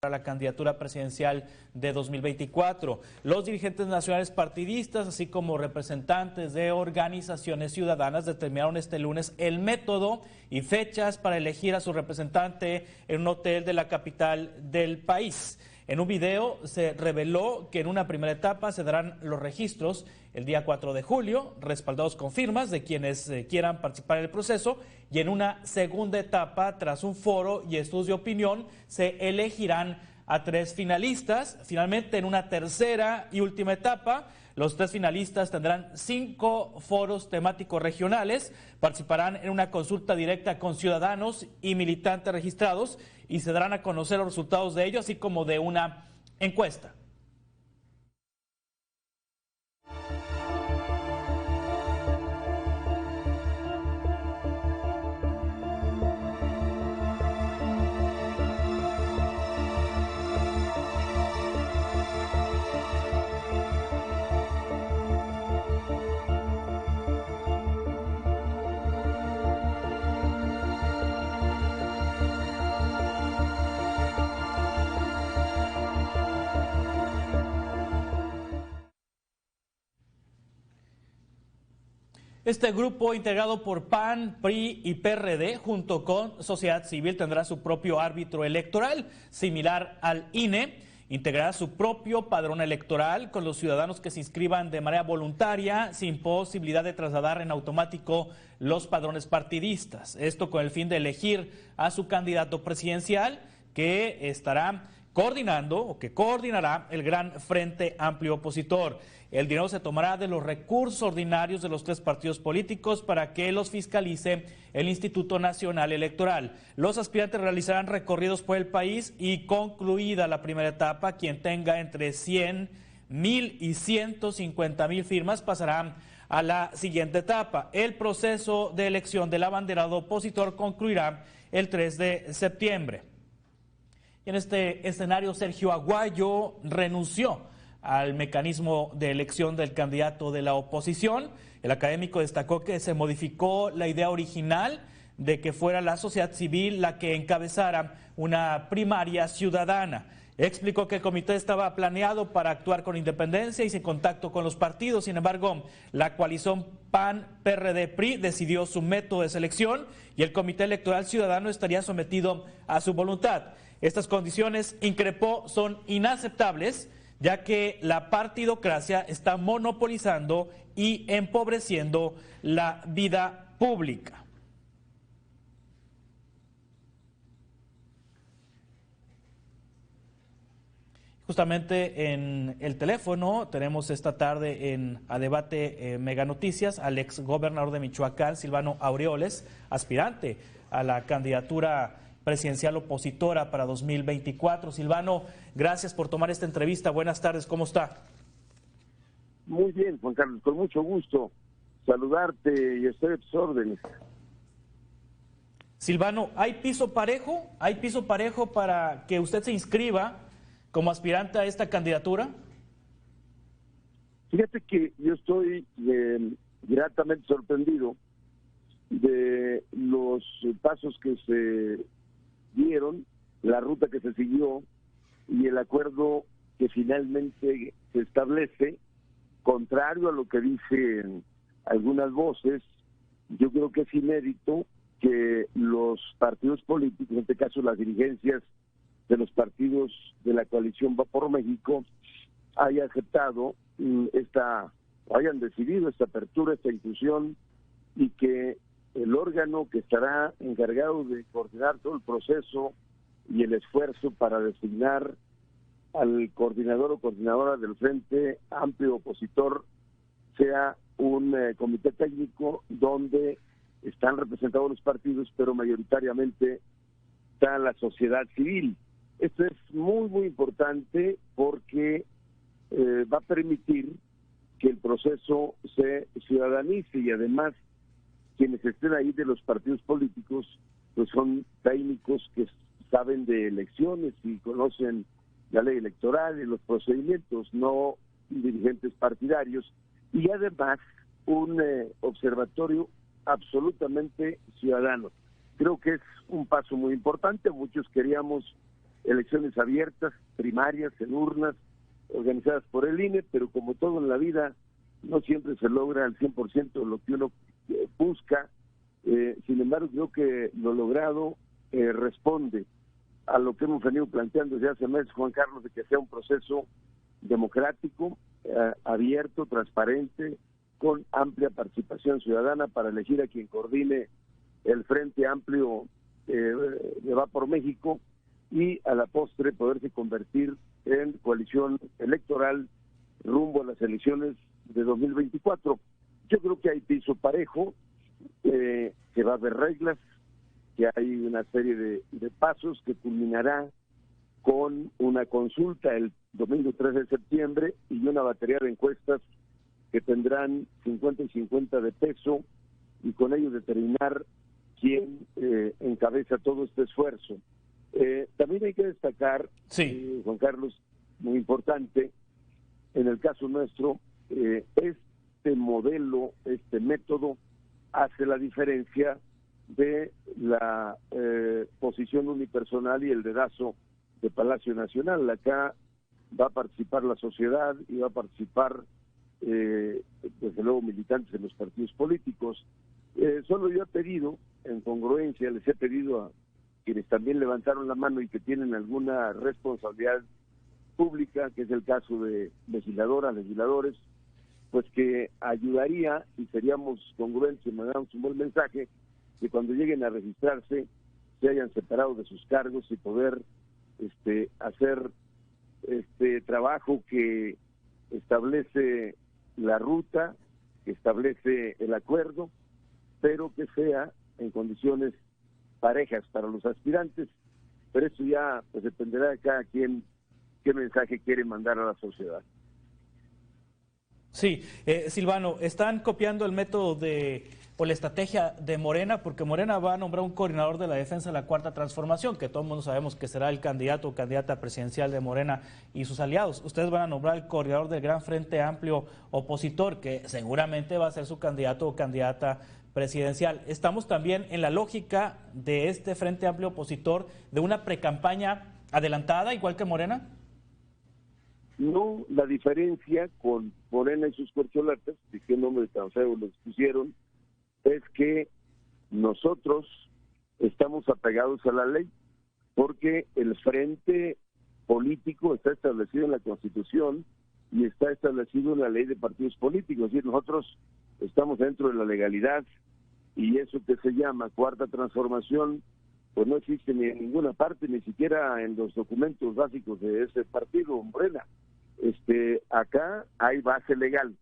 para la candidatura presidencial de 2024. Los dirigentes nacionales partidistas, así como representantes de organizaciones ciudadanas, determinaron este lunes el método y fechas para elegir a su representante en un hotel de la capital del país. En un video se reveló que en una primera etapa se darán los registros el día 4 de julio, respaldados con firmas de quienes quieran participar en el proceso, y en una segunda etapa, tras un foro y estudios de opinión, se elegirán a 3 finalistas. Finalmente, en una tercera y última etapa, los 3 finalistas tendrán 5 foros temáticos regionales, participarán en una consulta directa con ciudadanos y militantes registrados y se darán a conocer los resultados de ello, así como de una encuesta. Este grupo, integrado por PAN, PRI y PRD, junto con sociedad civil, tendrá su propio árbitro electoral, similar al INE. Integrará su propio padrón electoral con los ciudadanos que se inscriban de manera voluntaria, sin posibilidad de trasladar en automático los padrones partidistas. Esto con el fin de elegir a su candidato presidencial, que estará coordinando o que coordinará el Gran Frente Amplio Opositor. El dinero se tomará de los recursos ordinarios de los 3 partidos políticos para que los fiscalice el Instituto Nacional Electoral. Los aspirantes realizarán recorridos por el país y, concluida la primera etapa, quien tenga entre 100,000 y 150,000 firmas pasará a la siguiente etapa. El proceso de elección del abanderado opositor concluirá el 3 de septiembre. Y en este escenario, Sergio Aguayo renunció al mecanismo de elección del candidato de la oposición. El académico destacó que se modificó la idea original de que fuera la sociedad civil la que encabezara una primaria ciudadana. Explicó que el comité estaba planeado para actuar con independencia y sin contacto con los partidos. Sin embargo, la coalición PAN-PRD-PRI decidió su método de selección y el comité electoral ciudadano estaría sometido a su voluntad. Estas condiciones, increpó, son inaceptables, ya que la partidocracia está monopolizando y empobreciendo la vida pública. Justamente en el teléfono tenemos esta tarde a debate Mega Noticias al exgobernador de Michoacán, Silvano Aureoles, aspirante a la candidatura presidencial opositora para 2024. Silvano, gracias por tomar esta entrevista. Buenas tardes, ¿cómo está? Muy bien, Juan Carlos, con mucho gusto saludarte y estoy a tus órdenes. Silvano, ¿hay piso parejo? ¿Hay piso parejo para que usted se inscriba como aspirante a esta candidatura? Fíjate que yo estoy gratamente sorprendido de los pasos que se dieron, la ruta que se siguió y el acuerdo que finalmente se establece, contrario a lo que dicen algunas voces. Yo creo que es inédito que los partidos políticos, en este caso las dirigencias de los partidos de la coalición Va por México, hayan aceptado hayan decidido esta apertura, esta inclusión, y que el órgano que estará encargado de coordinar todo el proceso y el esfuerzo para designar al coordinador o coordinadora del Frente Amplio Opositor sea un comité técnico donde están representados los partidos, pero mayoritariamente está la sociedad civil. Esto es muy, muy importante porque va a permitir que el proceso se ciudadanice y además quienes estén ahí de los partidos políticos pues son técnicos que saben de elecciones y conocen la ley electoral y los procedimientos, no dirigentes partidarios, y además un observatorio absolutamente ciudadano. Creo que es un paso muy importante. Muchos queríamos elecciones abiertas, primarias, en urnas, organizadas por el INE, pero como todo en la vida, no siempre se logra al 100% lo que uno busca. Sin embargo, creo que lo logrado responde a lo que hemos venido planteando desde hace meses, Juan Carlos, de que sea un proceso democrático, abierto, transparente, con amplia participación ciudadana para elegir a quien coordine el Frente Amplio de Va por México y a la postre poderse convertir en coalición electoral rumbo a las elecciones de 2024. Yo creo que hay piso parejo, que va a haber reglas, que hay una serie de pasos que culminará con una consulta el domingo 3 de septiembre y una batería de encuestas que tendrán 50 y 50 de peso y con ello determinar quién encabeza todo este esfuerzo. También hay que destacar, sí, Juan Carlos, muy importante, en el caso nuestro, este modelo, este método, hace la diferencia de la posición unipersonal y el dedazo de Palacio Nacional. Acá va a participar la sociedad y va a participar, desde luego, militantes en los partidos políticos. Solo yo he pedido, en congruencia, les he pedido a quienes también levantaron la mano y que tienen alguna responsabilidad pública, que es el caso de legisladoras, legisladores, pues que ayudaría y seríamos congruentes y mandamos un buen mensaje, que cuando lleguen a registrarse se hayan separado de sus cargos y poder hacer este trabajo que establece la ruta, que establece el acuerdo, pero que sea en condiciones parejas para los aspirantes. Pero eso ya pues dependerá de cada quien qué mensaje quiere mandar a la sociedad. Sí, Silvano, están copiando el método o la estrategia de Morena, porque Morena va a nombrar un coordinador de la defensa de la Cuarta Transformación, que todo el mundo sabemos que será el candidato o candidata presidencial de Morena y sus aliados. Ustedes van a nombrar el coordinador del Gran Frente Amplio opositor, que seguramente va a ser su candidato o candidata presidencial. Estamos también en la lógica de este Frente Amplio opositor de una precampaña adelantada, igual que Morena. No, la diferencia con Morena y sus corcholatas, de qué nombre tan feo les pusieron, es que nosotros estamos apegados a la ley, porque el frente político está establecido en la Constitución y está establecido en la ley de partidos políticos, es decir, nosotros estamos dentro de la legalidad y eso que se llama Cuarta Transformación, pues no existe ni en ninguna parte, ni siquiera en los documentos básicos de ese partido, Morena. Acá hay base legal,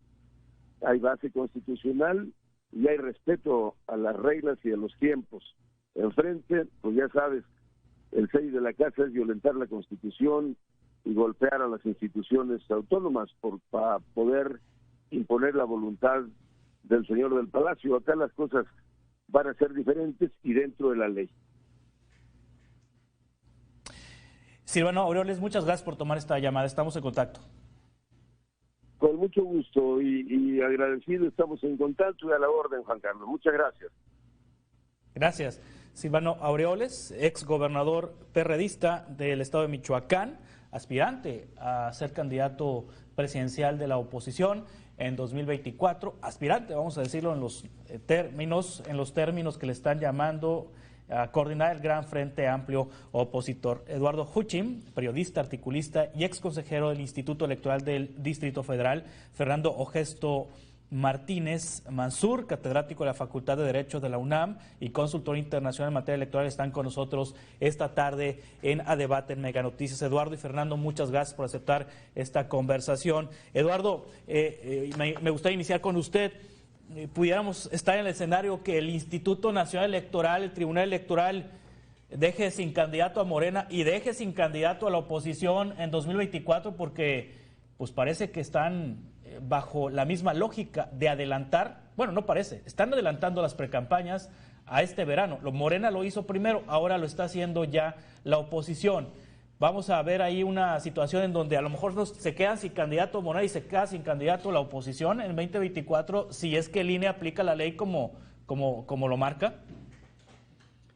hay base constitucional y hay respeto a las reglas y a los tiempos. El frente, pues ya sabes, el sello de la casa es violentar la Constitución y golpear a las instituciones autónomas para poder imponer la voluntad del señor del Palacio. Acá las cosas van a ser diferentes y dentro de la ley. Silvano Aureoles, muchas gracias por tomar esta llamada. Estamos en contacto. Con mucho gusto y agradecido, estamos en contacto y a la orden, Juan Carlos. Muchas gracias. Gracias. Silvano Aureoles, ex gobernador perredista del estado de Michoacán, aspirante a ser candidato presidencial de la oposición en 2024, aspirante, vamos a decirlo en los términos que le están llamando a coordinar el Gran Frente Amplio opositor. Eduardo Huchim, periodista, articulista y ex consejero del Instituto Electoral del Distrito Federal. Fernando Ogesto Martínez Mansur, catedrático de la Facultad de Derecho de la UNAM y consultor internacional en materia electoral, están con nosotros esta tarde en A Debate en Mega Noticias. Eduardo y Fernando, muchas gracias por aceptar esta conversación. Eduardo, me gustaría iniciar con usted. Pudiéramos estar en el escenario que el Instituto Nacional Electoral, el Tribunal Electoral, deje sin candidato a Morena y deje sin candidato a la oposición en 2024, porque pues parece que están bajo la misma lógica de adelantar, bueno, no parece, están adelantando las precampañas a este verano. Morena lo hizo primero, ahora lo está haciendo ya la oposición. Vamos a ver ahí una situación en donde a lo mejor se quedan sin candidato Morena y se queda sin candidato la oposición en 2024, si es que el INE aplica la ley como lo marca.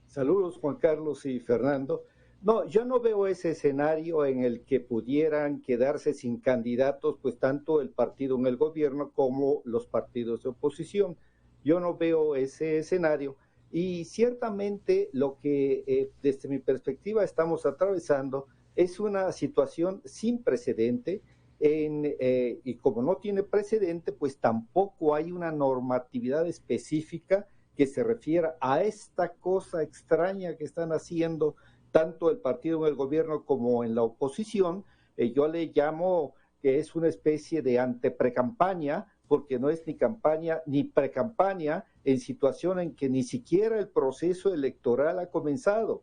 Saludos, Juan Carlos y Fernando. No, yo no veo ese escenario en el que pudieran quedarse sin candidatos, pues tanto el partido en el gobierno como los partidos de oposición. Yo no veo ese escenario y ciertamente lo que desde mi perspectiva estamos atravesando es una situación sin precedente y como no tiene precedente, pues tampoco hay una normatividad específica que se refiera a esta cosa extraña que están haciendo tanto el partido en el gobierno como en la oposición. Yo le llamo que es una especie de anteprecampaña, porque no es ni campaña ni precampaña, en situación en que ni siquiera el proceso electoral ha comenzado.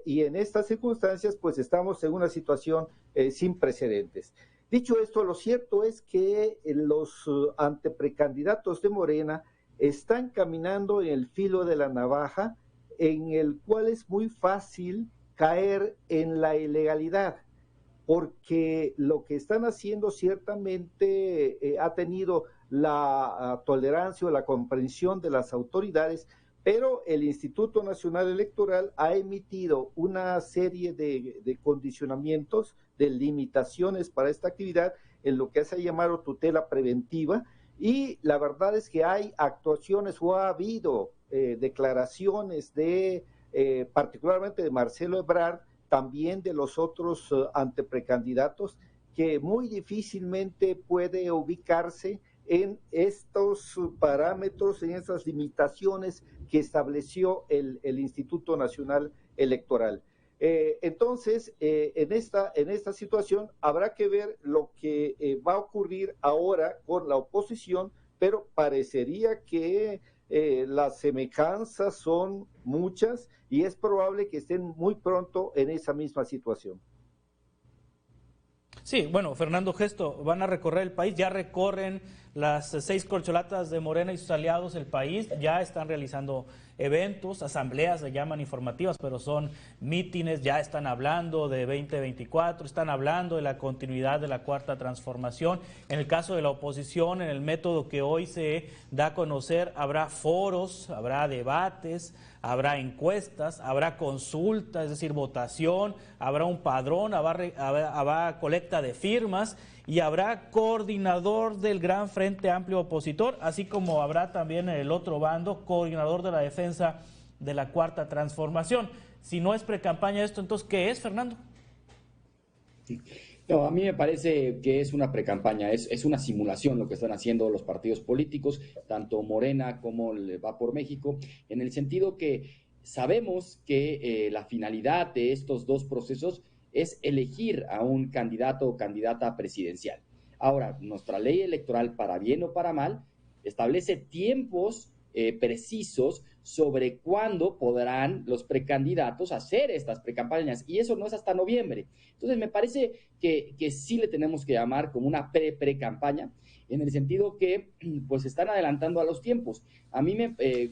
Y en estas circunstancias, pues estamos en una situación sin precedentes. Dicho esto, lo cierto es que los anteprecandidatos de Morena están caminando en el filo de la navaja, en el cual es muy fácil caer en la ilegalidad, porque lo que están haciendo ciertamente ha tenido la tolerancia o la comprensión de las autoridades, pero el Instituto Nacional Electoral ha emitido una serie de condicionamientos, de limitaciones para esta actividad, en lo que se ha llamado tutela preventiva, y la verdad es que hay actuaciones o ha habido declaraciones de particularmente de Marcelo Ebrard, también de los otros anteprecandidatos, que muy difícilmente puede ubicarse en estos parámetros, en estas limitaciones que estableció el Instituto Nacional Electoral. Entonces, en esta situación habrá que ver lo que va a ocurrir ahora con la oposición, pero parecería que las semejanzas son muchas y es probable que estén muy pronto en esa misma situación. Sí, bueno, Fernando Gesto, van a recorrer el país, ya recorren las 6 corcholatas de Morena y sus aliados el país, ya están realizando eventos, asambleas se llaman informativas, pero son mítines, ya están hablando de 2024, están hablando de la continuidad de la Cuarta Transformación. En el caso de la oposición, en el método que hoy se da a conocer, habrá foros, habrá debates, habrá encuestas, habrá consulta, es decir, votación, habrá un padrón, habrá colecta de firmas y habrá coordinador del Gran Frente Amplio Opositor, así como habrá también en el otro bando coordinador de la defensa de la Cuarta Transformación. Si no es precampaña esto, entonces, ¿qué es, Fernando? No, a mí me parece que es una precampaña, es una simulación lo que están haciendo los partidos políticos, tanto Morena como el Va por México, en el sentido que sabemos que la finalidad de estos dos procesos es elegir a un candidato o candidata presidencial. Ahora, nuestra ley electoral, para bien o para mal, establece tiempos precisos sobre cuándo podrán los precandidatos hacer estas precampañas, y eso no es hasta noviembre. Entonces me parece que sí le tenemos que llamar como una pre-campaña, en el sentido que pues están adelantando a los tiempos. A mí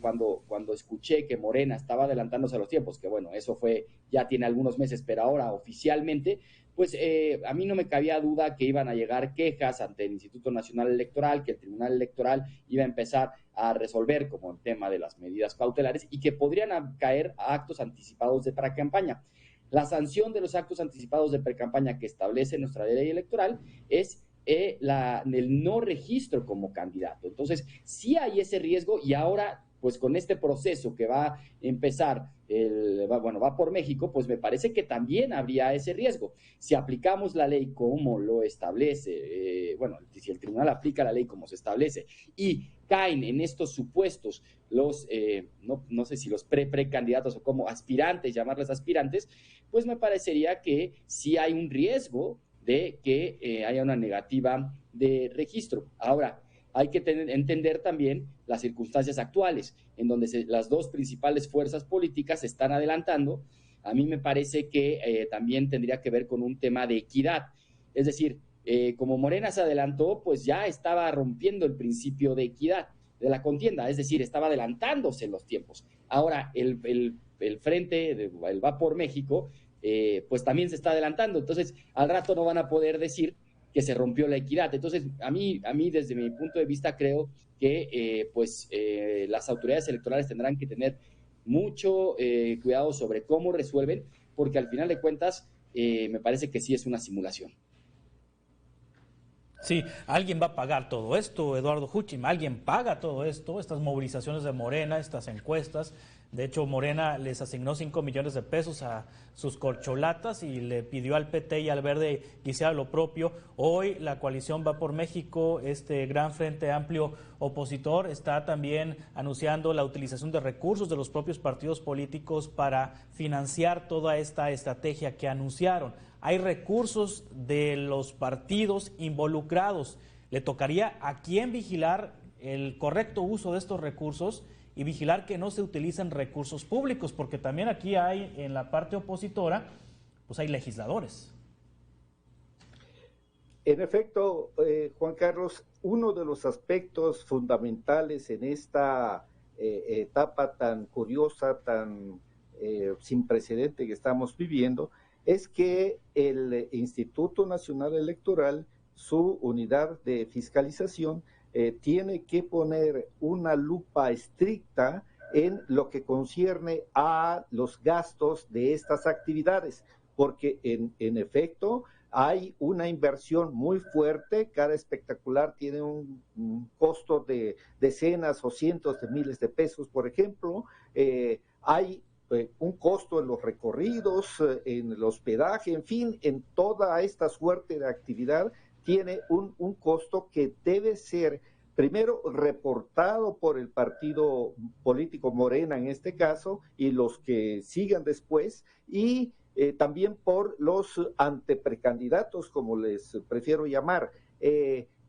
cuando escuché que Morena estaba adelantándose a los tiempos, que bueno, eso fue, ya tiene algunos meses, pero ahora oficialmente, pues a mí no me cabía duda que iban a llegar quejas ante el Instituto Nacional Electoral, que el Tribunal Electoral iba a empezar a resolver como el tema de las medidas cautelares y que podrían caer a actos anticipados de precampaña. La sanción de los actos anticipados de precampaña que establece nuestra ley electoral es el no registro como candidato. Entonces, sí hay ese riesgo y ahora, pues con este proceso que va a empezar, va por México, pues me parece que también habría ese riesgo. Si aplicamos la ley como lo establece, si el tribunal aplica la ley como se establece y caen en estos supuestos los, no sé si los precandidatos o como aspirantes, llamarles aspirantes, pues me parecería que sí hay un riesgo de que haya una negativa de registro. Ahora, hay que entender también las circunstancias actuales, en donde las dos principales fuerzas políticas se están adelantando. A mí me parece que también tendría que ver con un tema de equidad. Es decir, como Morena se adelantó, pues ya estaba rompiendo el principio de equidad de la contienda, es decir, estaba adelantándose en los tiempos. Ahora, el Frente, el Va por México, pues también se está adelantando. Entonces, al rato no van a poder decir que se rompió la equidad. Entonces, a mí desde mi punto de vista, creo que las autoridades electorales tendrán que tener mucho cuidado sobre cómo resuelven, porque al final de cuentas me parece que sí es una simulación. Sí, alguien va a pagar todo esto, Eduardo Huchim, alguien paga todo esto, estas movilizaciones de Morena, estas encuestas. De hecho, Morena les asignó 5 millones de pesos a sus corcholatas y le pidió al PT y al Verde que hiciera lo propio. Hoy la coalición Va por México, este gran frente amplio opositor, está también anunciando la utilización de recursos de los propios partidos políticos para financiar toda esta estrategia que anunciaron. Hay recursos de los partidos involucrados. ¿Le tocaría a quién vigilar el correcto uso de estos recursos y vigilar que no se utilicen recursos públicos? Porque también aquí hay, en la parte opositora, pues hay legisladores. En efecto, Juan Carlos, uno de los aspectos fundamentales en esta etapa tan curiosa, tan sin precedente que estamos viviendo, es que el Instituto Nacional Electoral, su unidad de fiscalización, tiene que poner una lupa estricta en lo que concierne a los gastos de estas actividades, porque en efecto hay una inversión muy fuerte, cada espectacular tiene un costo de decenas o cientos de miles de pesos, por ejemplo, hay un costo en los recorridos, en el hospedaje, en fin, en toda esta suerte de actividad tiene un costo que debe ser primero reportado por el partido político Morena en este caso y los que sigan después y también por los anteprecandidatos, como les prefiero llamar.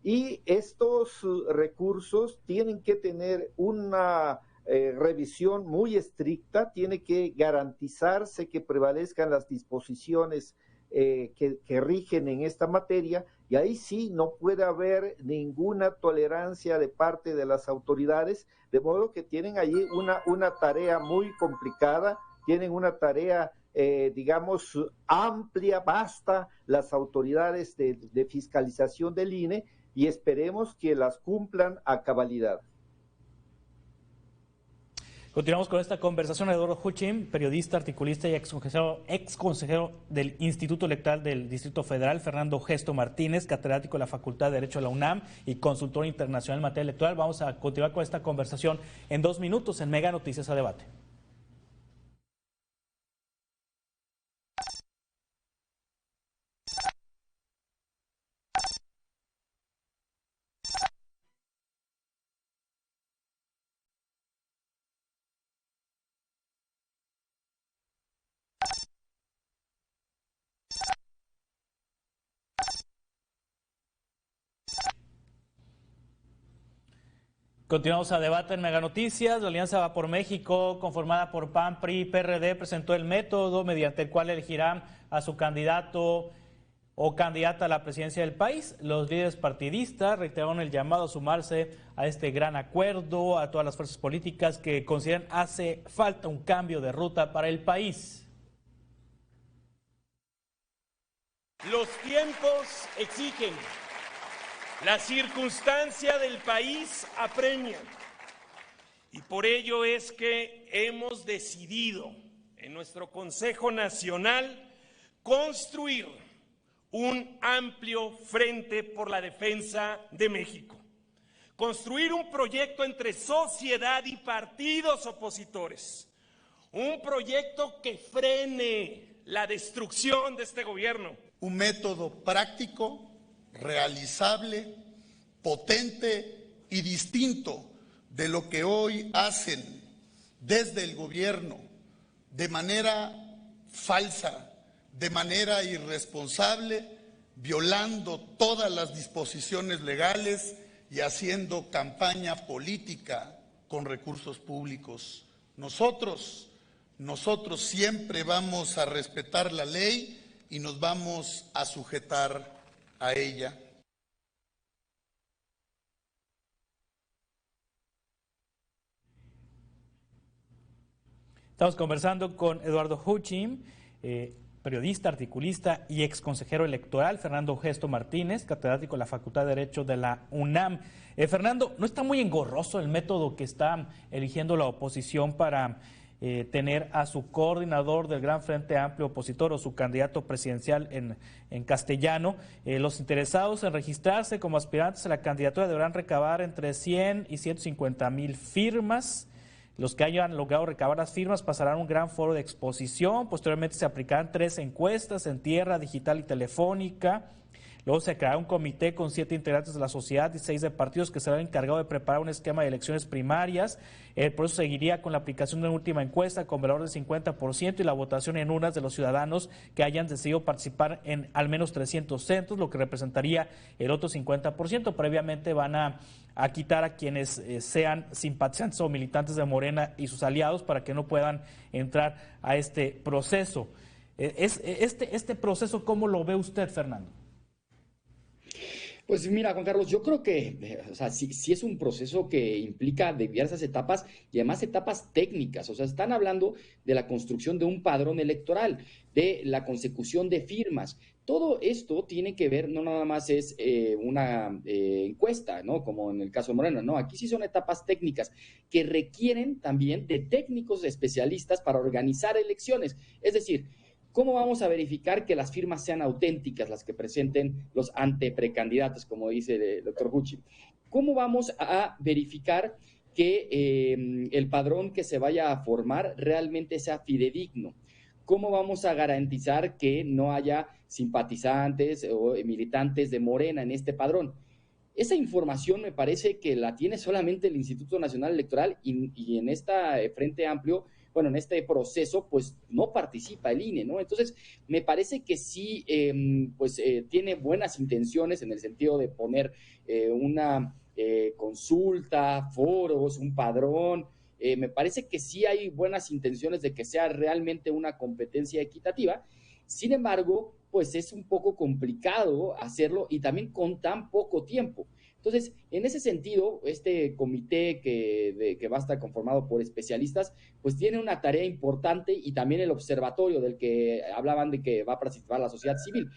Y estos recursos tienen que tener una revisión muy estricta, tiene que garantizarse que prevalezcan las disposiciones que rigen en esta materia, y ahí sí no puede haber ninguna tolerancia de parte de las autoridades, de modo que tienen allí una tarea muy complicada, tienen una tarea, digamos, amplia, vasta, las autoridades de fiscalización del INE, y esperemos que las cumplan a cabalidad. Continuamos con esta conversación. Eduardo Huchim, periodista, articulista y ex consejero del Instituto Electoral del Distrito Federal. Fernando Gesto Martínez, catedrático de la Facultad de Derecho de la UNAM y consultor internacional en materia electoral. Vamos a continuar con esta conversación en 2 minutos en Mega Noticias a Debate. Continuamos a debate en Mega Noticias. La Alianza Va por México, conformada por PAN, PRI y PRD, presentó el método mediante el cual elegirán a su candidato o candidata a la presidencia del país. Los líderes partidistas reiteraron el llamado a sumarse a este gran acuerdo, a todas las fuerzas políticas que consideran hace falta un cambio de ruta para el país. Los tiempos exigen. La circunstancia del país apremia y por ello es que hemos decidido en nuestro Consejo Nacional construir un amplio frente por la defensa de México, construir un proyecto entre sociedad y partidos opositores, un proyecto que frene la destrucción de este gobierno. Un método práctico, realizable, potente y distinto de lo que hoy hacen desde el gobierno de manera falsa, de manera irresponsable, violando todas las disposiciones legales y haciendo campaña política con recursos públicos. Nosotros siempre vamos a respetar la ley y nos vamos a sujetar a ella. Estamos conversando con Eduardo Huchim, periodista, articulista y ex consejero electoral. Fernando Gesto Martínez, catedrático de la Facultad de Derecho de la UNAM. Fernando, ¿no está muy engorroso el método que está eligiendo la oposición para tener a su coordinador del Gran Frente Amplio opositor o su candidato presidencial en castellano. Los interesados en registrarse como aspirantes a la candidatura deberán recabar entre 100 y 150,000 firmas. Los que hayan logrado recabar las firmas pasarán a un gran foro de exposición. Posteriormente se aplicarán 3 encuestas en tierra, digital y telefónica. Luego se creará un comité con 7 integrantes de la sociedad y 6 de partidos que serán encargados de preparar un esquema de elecciones primarias. El proceso seguiría con la aplicación de una última encuesta con valor del 50% y la votación en urnas de los ciudadanos que hayan decidido participar en al menos 300 centros, lo que representaría el otro 50%. Previamente van a quitar a quienes sean simpatizantes o militantes de Morena y sus aliados para que no puedan entrar a este proceso. Este proceso, ¿cómo lo ve usted, Fernando? Pues mira, Juan Carlos, yo creo que, o sea, sí es un proceso que implica diversas etapas y además etapas técnicas. O sea, están hablando de la construcción de un padrón electoral, de la consecución de firmas. Todo esto tiene que ver, no nada más es una encuesta, ¿no? Como en el caso de Morena, no, aquí sí son etapas técnicas que requieren también de técnicos especialistas para organizar elecciones. Es decir, ¿cómo vamos a verificar que las firmas sean auténticas, las que presenten los anteprecandidatos, como dice el doctor Gucci? ¿Cómo vamos a verificar que el padrón que se vaya a formar realmente sea fidedigno? ¿Cómo vamos a garantizar que no haya simpatizantes o militantes de Morena en este padrón? Esa información me parece que la tiene solamente el Instituto Nacional Electoral y en este Frente Amplio, bueno, en este proceso, pues no participa el INE, ¿no? Entonces, me parece que sí, tiene buenas intenciones en el sentido de poner una consulta, foros, un padrón. Me parece que sí hay buenas intenciones de que sea realmente una competencia equitativa. Sin embargo, pues es un poco complicado hacerlo y también con tan poco tiempo. Entonces, en ese sentido, este comité que va a estar conformado por especialistas, pues tiene una tarea importante y también el observatorio del que hablaban de que va a participar la sociedad civil.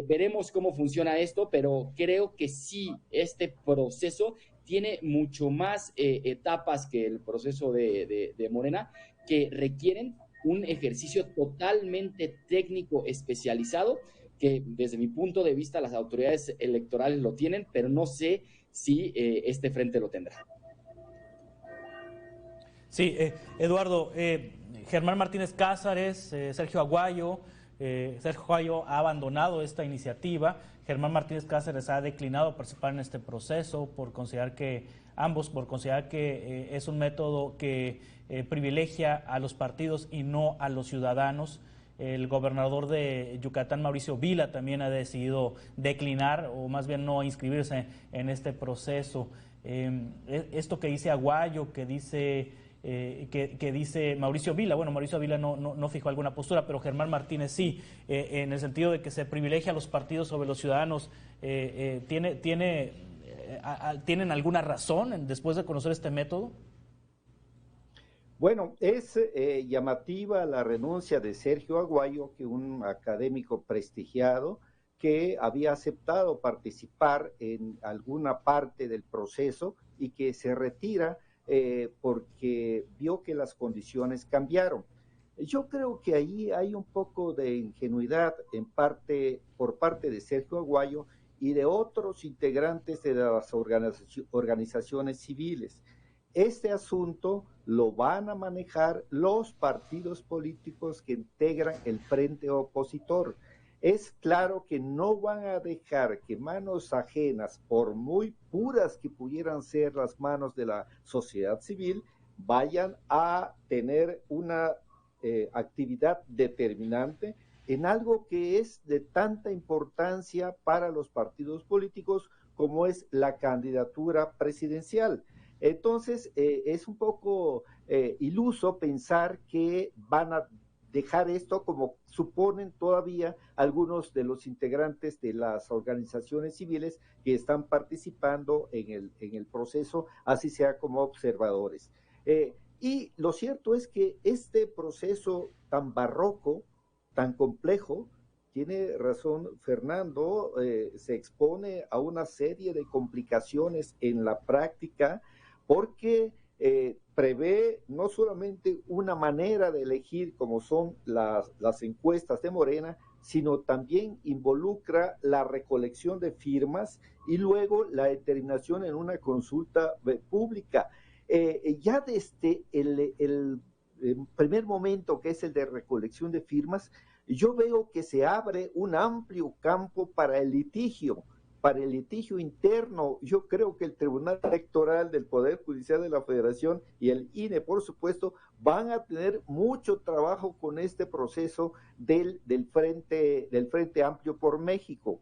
Veremos cómo funciona esto, pero creo que sí, este proceso tiene mucho más etapas que el proceso de Morena, que requieren un ejercicio totalmente técnico especializado, que desde mi punto de vista las autoridades electorales lo tienen, pero no sé si este frente lo tendrá. Sí, Eduardo, Germán Martínez Cázares, Sergio Aguayo ha abandonado esta iniciativa. Germán Martínez Cázares ha declinado participar en este proceso por considerar que es un método que privilegia a los partidos y no a los ciudadanos. El gobernador de Yucatán, Mauricio Vila, también ha decidido declinar o más bien no inscribirse en este proceso. Esto que dice Aguayo, que dice Mauricio Vila, bueno, Mauricio Vila no fijó alguna postura, pero Germán Martínez sí, en el sentido de que se privilegia a los partidos sobre los ciudadanos, ¿tienen alguna razón después de conocer este método? Bueno, es llamativa la renuncia de Sergio Aguayo, que un académico prestigiado que había aceptado participar en alguna parte del proceso y que se retira porque vio que las condiciones cambiaron. Yo creo que ahí hay un poco de ingenuidad por parte de Sergio Aguayo y de otros integrantes de las organizaciones civiles. Este asunto lo van a manejar los partidos políticos que integran el frente opositor. Es claro que no van a dejar que manos ajenas, por muy puras que pudieran ser las manos de la sociedad civil, vayan a tener una actividad determinante en algo que es de tanta importancia para los partidos políticos como es la candidatura presidencial. Entonces, es un poco iluso pensar que van a dejar esto como suponen todavía algunos de los integrantes de las organizaciones civiles que están participando en el proceso, así sea como observadores. Y lo cierto es que este proceso tan barroco, tan complejo, tiene razón Fernando, se expone a una serie de complicaciones en la práctica porque prevé no solamente una manera de elegir como son las encuestas de Morena, sino también involucra la recolección de firmas y luego la determinación en una consulta pública. Ya desde el primer momento, que es el de recolección de firmas, yo veo que se abre un amplio campo para el litigio interno. Yo creo que el Tribunal Electoral del Poder Judicial de la Federación y el INE, por supuesto, van a tener mucho trabajo con este proceso del Frente Amplio por México.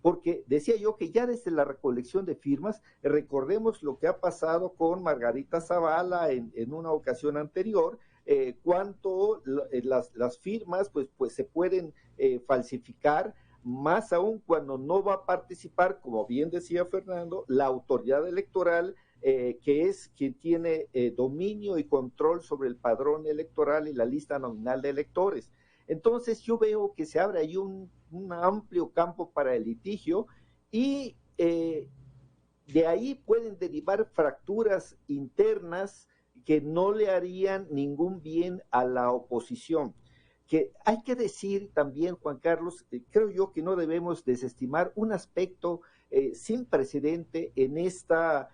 Porque decía yo que ya desde la recolección de firmas, recordemos lo que ha pasado con Margarita Zavala en una ocasión anterior, cuánto las firmas pues se pueden falsificar, más aún cuando no va a participar, como bien decía Fernando, la autoridad electoral, que es quien tiene dominio y control sobre el padrón electoral y la lista nominal de electores. Entonces yo veo que se abre ahí un amplio campo para el litigio y de ahí pueden derivar fracturas internas que no le harían ningún bien a la oposición. Que hay que decir también, Juan Carlos, creo yo que no debemos desestimar un aspecto sin precedente en esta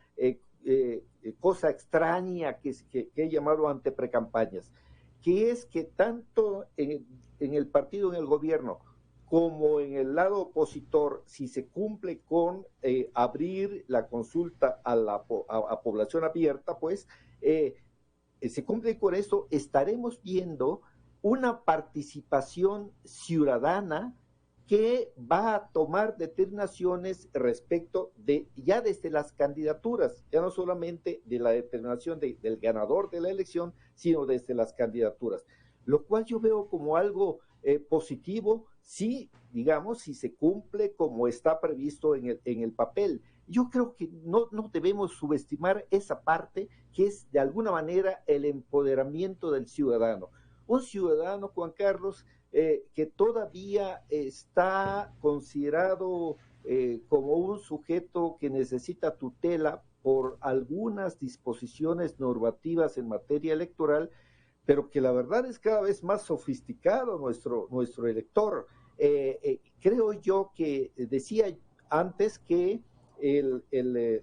cosa extraña que he llamado anteprecampañas, que es que tanto en el partido, en el gobierno, como en el lado opositor, si se cumple con abrir la consulta a población abierta, pues se cumple con esto, estaremos viendo una participación ciudadana que va a tomar determinaciones respecto de, ya desde las candidaturas, ya no solamente de la determinación del ganador de la elección, sino desde las candidaturas, lo cual yo veo como algo positivo, si, digamos, si se cumple como está previsto en el papel. Yo creo que no debemos subestimar esa parte que es de alguna manera el empoderamiento del ciudadano. Un ciudadano, Juan Carlos, que todavía está considerado como un sujeto que necesita tutela por algunas disposiciones normativas en materia electoral, pero que la verdad es cada vez más sofisticado nuestro elector. Creo yo que decía antes que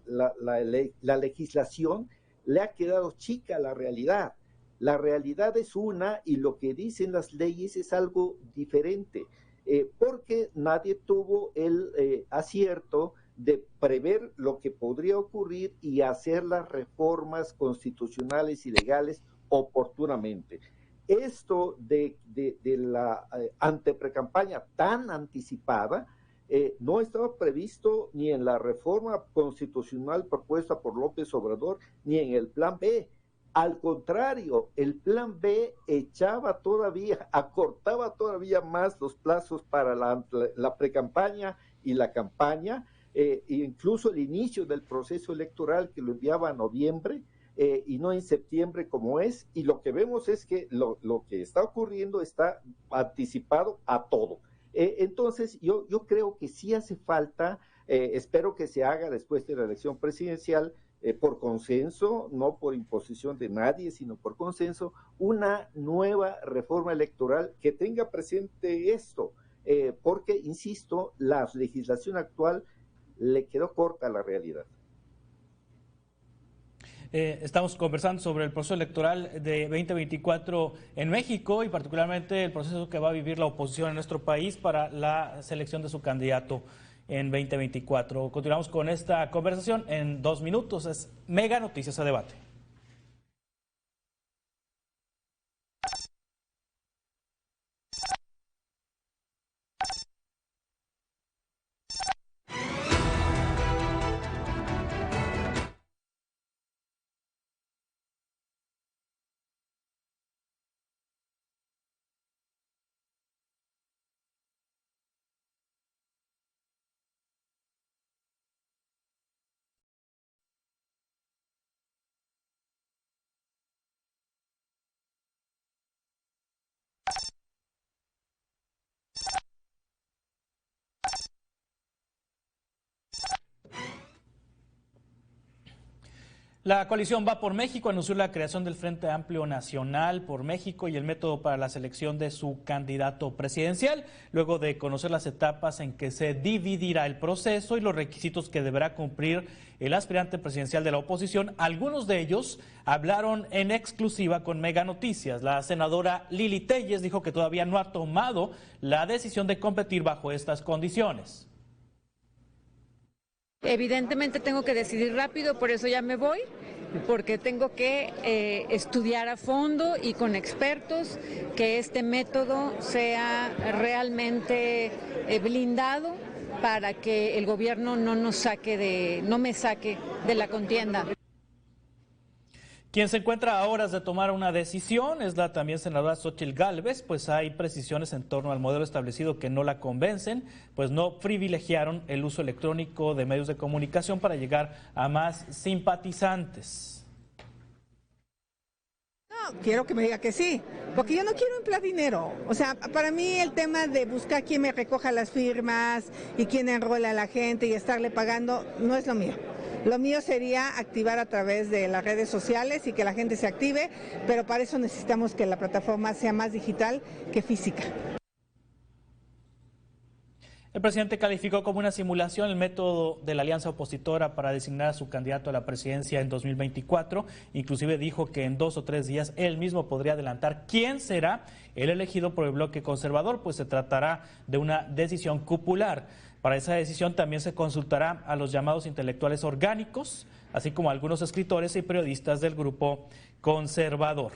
la legislación le ha quedado chica a la realidad. La realidad es una y lo que dicen las leyes es algo diferente, porque nadie tuvo el acierto de prever lo que podría ocurrir y hacer las reformas constitucionales y legales oportunamente. Esto de la anteprecampaña tan anticipada no estaba previsto ni en la reforma constitucional propuesta por López Obrador, ni en el plan B. Al contrario, el plan B acortaba todavía más los plazos para la precampaña y la campaña, e incluso el inicio del proceso electoral, que lo enviaba a noviembre, y no en septiembre como es, y lo que vemos es que lo que está ocurriendo está anticipado a todo. Entonces yo creo que sí hace falta, espero que se haga después de la elección presidencial, por consenso, no por imposición de nadie, sino por consenso, una nueva reforma electoral que tenga presente esto, porque, insisto, la legislación actual le quedó corta a la realidad. Estamos conversando sobre el proceso electoral de 2024 en México y particularmente el proceso que va a vivir la oposición en nuestro país para la selección de su candidato en 2024. Continuamos con esta conversación en 2 minutos. Es Mega Noticias a Debate. La coalición Va por México anunció la creación del Frente Amplio Nacional por México y el método para la selección de su candidato presidencial, luego de conocer las etapas en que se dividirá el proceso y los requisitos que deberá cumplir el aspirante presidencial de la oposición. Algunos de ellos hablaron en exclusiva con Mega Noticias. La senadora Lili Telles dijo que todavía no ha tomado la decisión de competir bajo estas condiciones. Evidentemente tengo que decidir rápido, por eso ya me voy, porque tengo que estudiar a fondo y con expertos que este método sea realmente blindado para que el gobierno no me saque de la contienda. Quien se encuentra a horas de tomar una decisión es la también senadora Xóchitl Gálvez, pues hay precisiones en torno al modelo establecido que no la convencen, pues no privilegiaron el uso electrónico de medios de comunicación para llegar a más simpatizantes. No, quiero que me diga que sí, porque yo no quiero emplear dinero. O sea, para mí el tema de buscar quién me recoja las firmas y quién enrola a la gente y estarle pagando no es lo mío. Lo mío sería activar a través de las redes sociales y que la gente se active, pero para eso necesitamos que la plataforma sea más digital que física. El presidente calificó como una simulación el método de la alianza opositora para designar a su candidato a la presidencia en 2024. Inclusive dijo que en 2 o 3 días él mismo podría adelantar quién será el elegido por el bloque conservador, pues se tratará de una decisión cupular. Para esa decisión también se consultará a los llamados intelectuales orgánicos, así como a algunos escritores y periodistas del grupo conservador.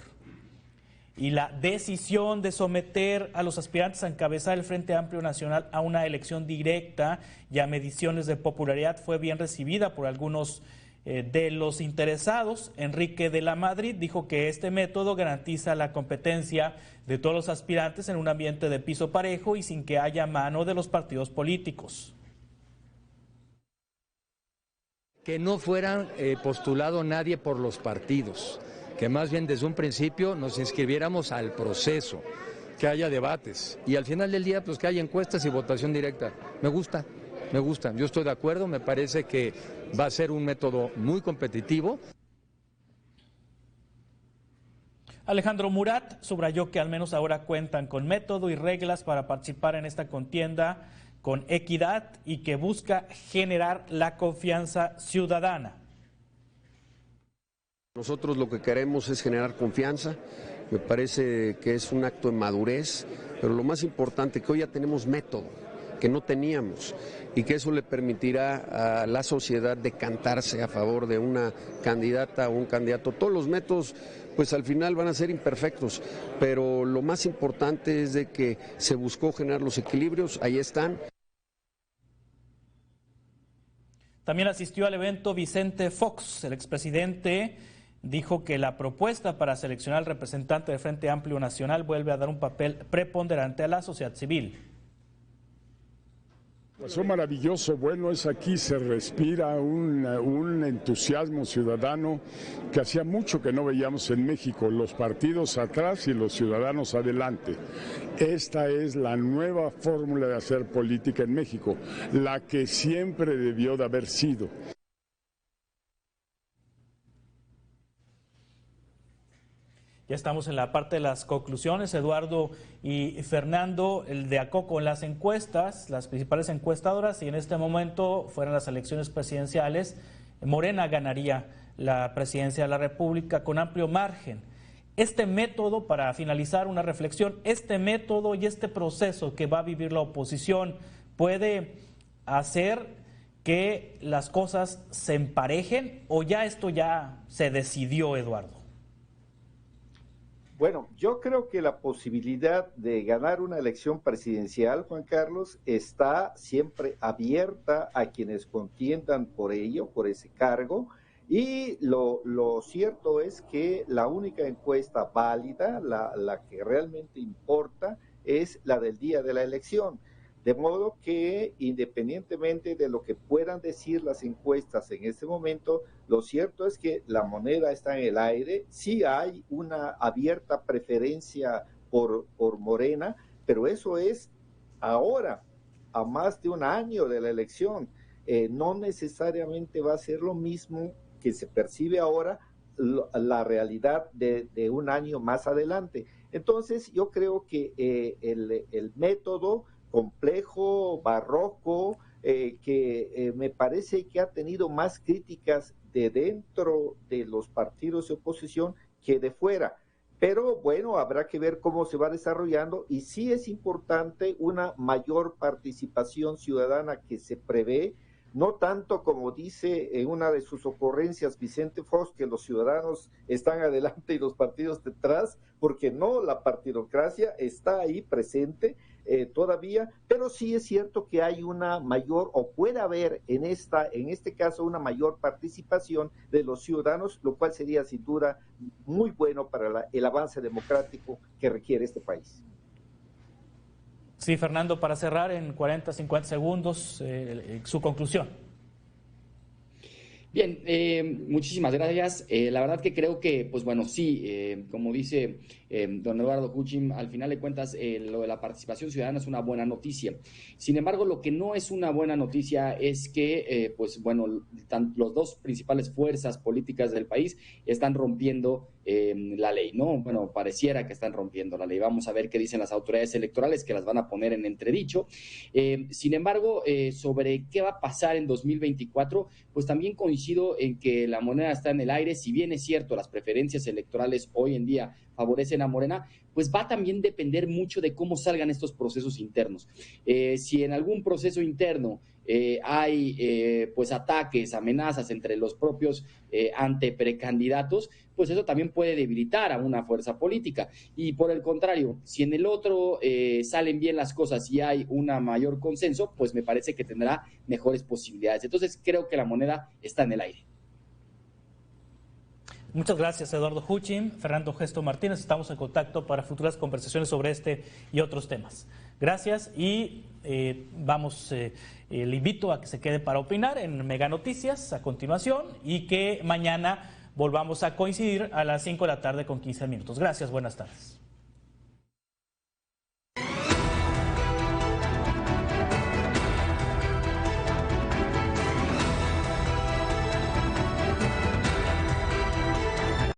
Y la decisión de someter a los aspirantes a encabezar el Frente Amplio Nacional a una elección directa y a mediciones de popularidad fue bien recibida por algunos de los interesados. Enrique de la Madrid dijo que este método garantiza la competencia de todos los aspirantes en un ambiente de piso parejo y sin que haya mano de los partidos políticos. Que no fuera postulado nadie por los partidos, que más bien desde un principio nos inscribiéramos al proceso, que haya debates y al final del día pues que haya encuestas y votación directa. Me gusta, yo estoy de acuerdo, me parece que va a ser un método muy competitivo. Alejandro Murat subrayó que al menos ahora cuentan con método y reglas para participar en esta contienda con equidad y que busca generar la confianza ciudadana. Nosotros lo que queremos es generar confianza, me parece que es un acto de madurez, pero lo más importante es que hoy ya tenemos método, que no teníamos, y que eso le permitirá a la sociedad decantarse a favor de una candidata o un candidato. Todos los métodos pues al final van a ser imperfectos, pero lo más importante es de que se buscó generar los equilibrios, ahí están. También asistió al evento Vicente Fox. El expresidente dijo que la propuesta para seleccionar al representante del Frente Amplio Nacional vuelve a dar un papel preponderante a la sociedad civil. Pues lo maravilloso, bueno, es aquí se respira un entusiasmo ciudadano que hacía mucho que no veíamos en México, los partidos atrás y los ciudadanos adelante. Esta es la nueva fórmula de hacer política en México, la que siempre debió de haber sido. Ya estamos en la parte de las conclusiones, Eduardo y Fernando, el de ACOCO en las encuestas, las principales encuestadoras, y en este momento fueran las elecciones presidenciales, Morena ganaría la presidencia de la República con amplio margen. Este método, para finalizar una reflexión, este método y este proceso que va a vivir la oposición puede hacer que las cosas se emparejen o ya esto ya se decidió, Eduardo. Bueno, yo creo que la posibilidad de ganar una elección presidencial, Juan Carlos, está siempre abierta a quienes contiendan por ello, por ese cargo, y lo cierto es que la única encuesta válida, la que realmente importa, es la del día de la elección. De modo que, independientemente de lo que puedan decir las encuestas en este momento, lo cierto es que la moneda está en el aire, sí hay una abierta preferencia por Morena, pero eso es ahora, a más de un año de la elección. No necesariamente va a ser lo mismo que se percibe ahora la realidad de un año más adelante. Entonces yo creo que el método complejo, barroco, que me parece que ha tenido más críticas de dentro de los partidos de oposición que de fuera. Pero bueno, habrá que ver cómo se va desarrollando y sí es importante una mayor participación ciudadana que se prevé, no tanto como dice en una de sus ocurrencias Vicente Fox, que los ciudadanos están adelante y los partidos detrás, porque no, la partidocracia está ahí presente todavía, pero sí es cierto que hay una mayor, o puede haber en este caso una mayor participación de los ciudadanos, lo cual sería sin duda muy bueno para el avance democrático que requiere este país. Sí, Fernando, para cerrar en 40, 50 segundos, su conclusión. Bien, muchísimas gracias. La verdad que creo que, pues bueno, sí, como dice don Eduardo Kuchim, al final de cuentas, lo de la participación ciudadana es una buena noticia. Sin embargo, lo que no es una buena noticia es que, pues bueno, los dos principales fuerzas políticas del país están rompiendo la ley, ¿no? Bueno, pareciera que están rompiendo la ley. Vamos a ver qué dicen las autoridades electorales, que las van a poner en entredicho. Sin embargo, sobre qué va a pasar en 2024, pues también coincido en que la moneda está en el aire. Si bien es cierto, las preferencias electorales hoy en día favorecen a Morena, pues va a también depender mucho de cómo salgan estos procesos internos. Si en algún proceso interno hay pues ataques, amenazas entre los propios anteprecandidatos, pues eso también puede debilitar a una fuerza política. Y por el contrario, si en el otro salen bien las cosas y hay un mayor consenso, pues me parece que tendrá mejores posibilidades. Entonces creo que la moneda está en el aire. Muchas gracias, Eduardo Kuchim, Fernando Gesto Martínez. Estamos en contacto para futuras conversaciones sobre este y otros temas. Gracias y le invito a que se quede para opinar en Mega Noticias a continuación y que mañana volvamos a coincidir a las 5 de la tarde con 15 minutos. Gracias, buenas tardes.